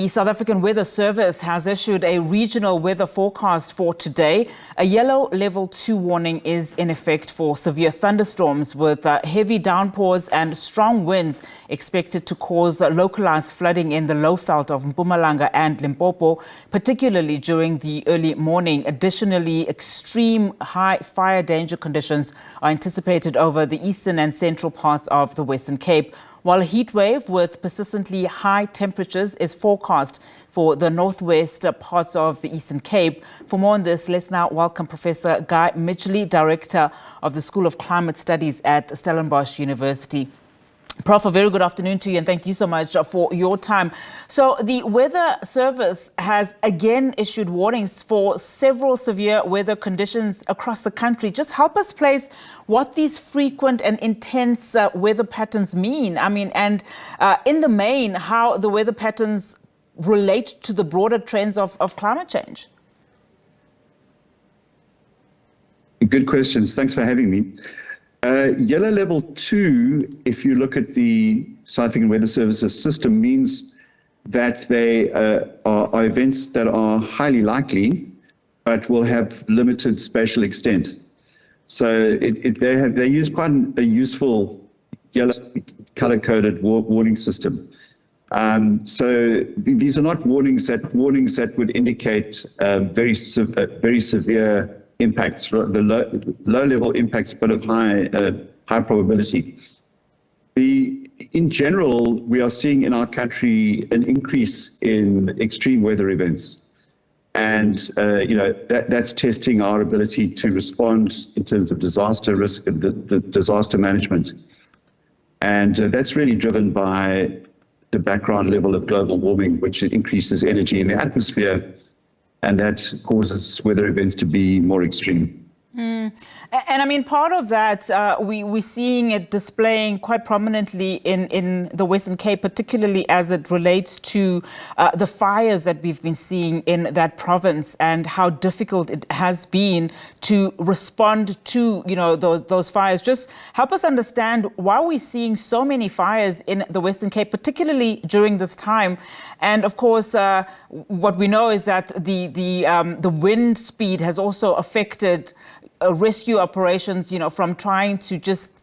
The South African Weather Service has issued a regional weather forecast for today. A yellow level 2 warning is in effect for severe thunderstorms with heavy downpours and strong winds expected to cause localized flooding in the Lowveld of Mpumalanga and Limpopo, particularly during the early morning. Additionally, extreme high fire danger conditions are anticipated over the eastern and central parts of the Western Cape, while a heatwave with persistently high temperatures is forecast for the northwest parts of the Eastern Cape. For more on this, let's now welcome Professor Guy Midgley, Director of the School of Climate Studies at Stellenbosch University. Prof, a very good afternoon to you, and thank you so much for your time. So the Weather Service has again issued warnings for several severe weather conditions across the country. Just help us place what these frequent and intense weather patterns mean. And in the main, how the weather patterns relate to the broader trends of climate change. Good questions. Thanks for having me. Yellow level 2, if you look at the South African Weather Services system, means that they are events that are highly likely, but will have limited spatial extent. So they use quite a useful yellow color-coded warning system. So these are not warnings that would indicate very severe impacts, the low-level impacts, but of high probability. In general, we are seeing in our country an increase in extreme weather events, and that's testing our ability to respond in terms of disaster risk and the disaster management. And that's really driven by the background level of global warming, which increases energy in the atmosphere, and that causes weather events to be more extreme. And part of that, we're seeing it displaying quite prominently in the Western Cape, particularly as it relates to the fires that we've been seeing in that province and how difficult it has been to respond to, those fires. Just help us understand why we're seeing so many fires in the Western Cape, particularly during this time. And of course, what we know is that the wind speed has also affected rescue operations, from trying to just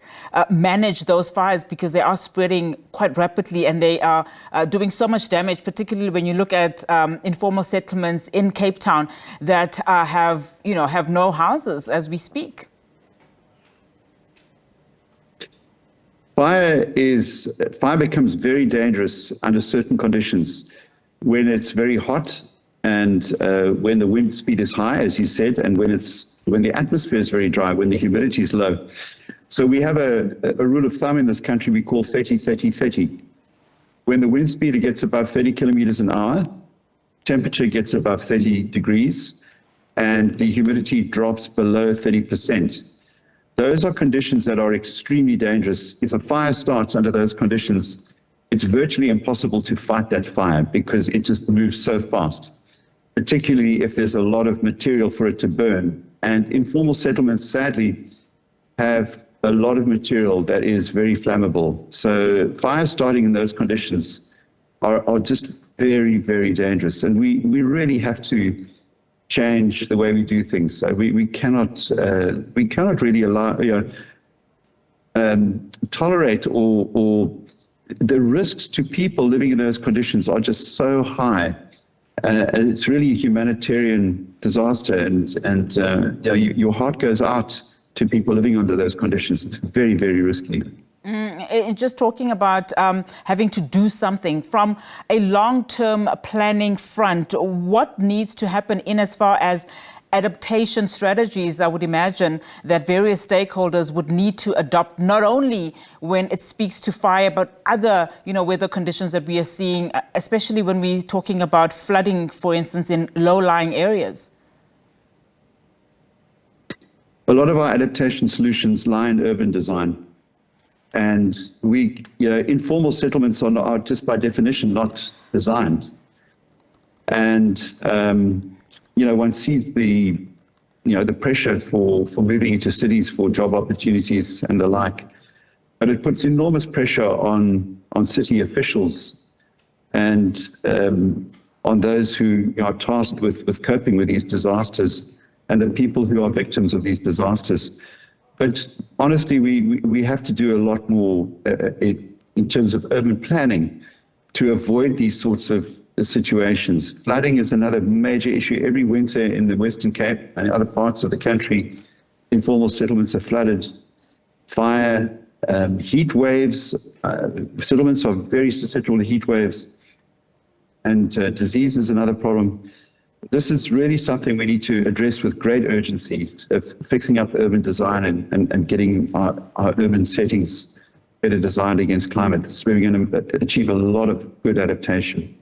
manage those fires, because they are spreading quite rapidly and they are doing so much damage, particularly when you look at informal settlements in Cape Town that have no houses as we speak. Fire becomes very dangerous under certain conditions when it's very hot and when the wind speed is high, as you said, and when the atmosphere is very dry, when the humidity is low. So we have a rule of thumb in this country we call 30-30-30. When the wind speed gets above 30 kilometers an hour, temperature gets above 30 degrees, and the humidity drops below 30%. Those are conditions that are extremely dangerous. If a fire starts under those conditions, it's virtually impossible to fight that fire because it just moves so fast, particularly if there's a lot of material for it to burn. And informal settlements, sadly, have a lot of material that is very flammable. So fires starting in those conditions are just very, very dangerous. And we really have to change the way we do things. So we cannot really allow, tolerate or the risks to people living in those conditions are just so high. And it's really a humanitarian disaster, and your heart goes out to people living under those conditions. It's very, very risky. Just talking about having to do something from a long-term planning front, what needs to happen in as far as adaptation strategies, I would imagine, that various stakeholders would need to adopt, not only when it speaks to fire, but other, weather conditions that we are seeing, especially when we're talking about flooding, for instance, in low-lying areas? A lot of our adaptation solutions lie in urban design. And informal settlements are just by definition not designed. And one sees the pressure for moving into cities for job opportunities and the like, but it puts enormous pressure on city officials and on those who are tasked with coping with these disasters and the people who are victims of these disasters. But honestly, we have to do a lot more in terms of urban planning to avoid these sorts of situations. Flooding is another major issue. Every winter in the Western Cape and other parts of the country, informal settlements are flooded. Fire, heat waves, settlements are very susceptible to heat waves, and disease is another problem. This is really something we need to address with great urgency, of fixing up urban design and getting our urban settings better designed against climate. This is where we're going to achieve a lot of good adaptation.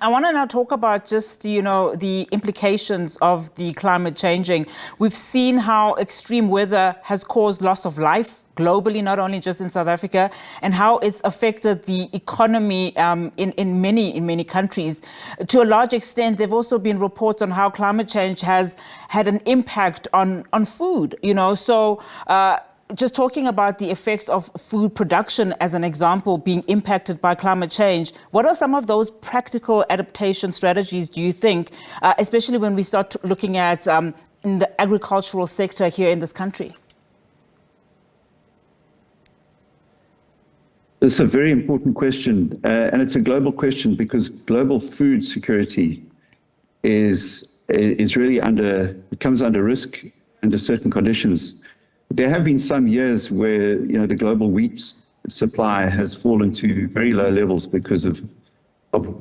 I want to now talk about just, the implications of the climate changing. We've seen how extreme weather has caused loss of life globally, not only just in South Africa, and how it's affected the economy in many countries. To a large extent, there have also been reports on how climate change has had an impact on food, So just talking about the effects of food production as an example being impacted by climate change, what are some of those practical adaptation strategies, do you think, especially when we start looking at in the agricultural sector here in this country? It's a very important question, and it's a global question because global food security is really comes under risk under certain conditions. There have been some years where the global wheat supply has fallen to very low levels because of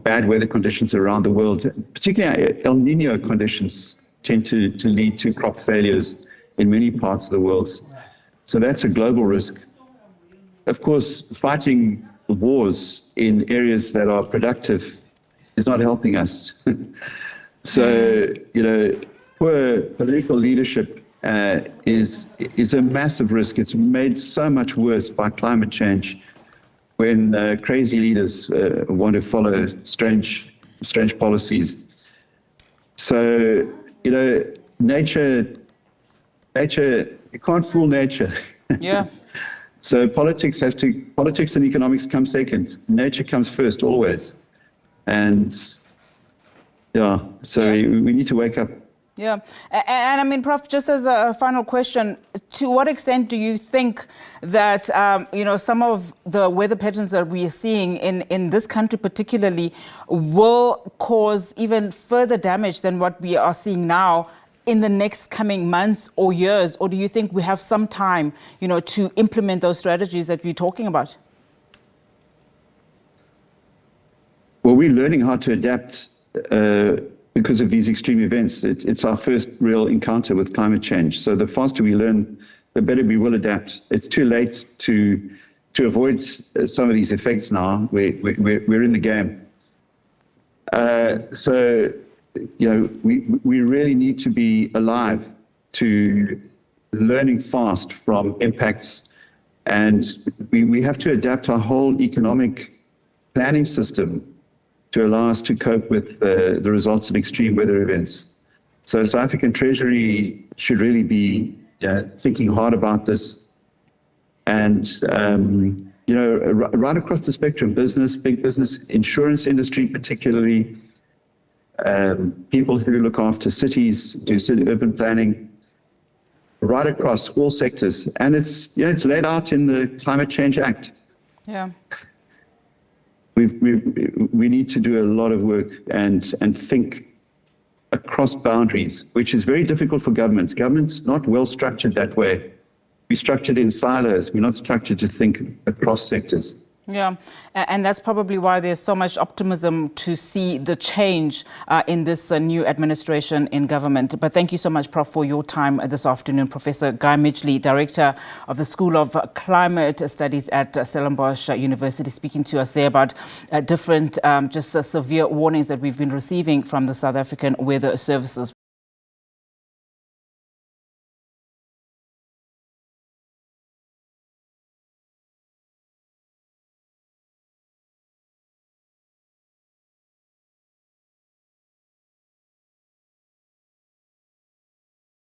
bad weather conditions around the world. Particularly El Nino conditions tend to lead to crop failures in many parts of the world. So that's a global risk. Of course, fighting wars in areas that are productive is not helping us. So, poor political leadership is a massive risk. It's made so much worse by climate change when crazy leaders want to follow strange policies. So, nature, you can't fool nature. Yeah. So politics and economics come second. Nature comes first, always. And we need to wake up. Yeah. And I mean, Prof, just as a final question, to what extent do you think that, some of the weather patterns that we are seeing in this country particularly will cause even further damage than what we are seeing now in the next coming months or years? Or do you think we have some time, to implement those strategies that we're talking about? Well, we're learning how to adapt because of these extreme events. It's our first real encounter with climate change. So the faster we learn, the better we will adapt. It's too late to avoid some of these effects now. We're in the game. We really need to be alive to learning fast from impacts, and we have to adapt our whole economic planning system to allow us to cope with the results of extreme weather events. So South African Treasury should really be thinking hard about this, and right across the spectrum, business, big business, insurance industry particularly, people who look after cities, do urban planning, right across all sectors. And it's laid out in the Climate Change Act. Yeah. We need to do a lot of work and think across boundaries, which is very difficult for government. Government's not well structured that way. We're structured in silos. We're not structured to think across sectors. Yeah, and that's probably why there's so much optimism to see the change in this new administration in government. But thank you so much, Prof, for your time this afternoon. Professor Guy Midgley, Director of the School of Climate Studies at Stellenbosch University, speaking to us there about different severe warnings that we've been receiving from the South African Weather Services.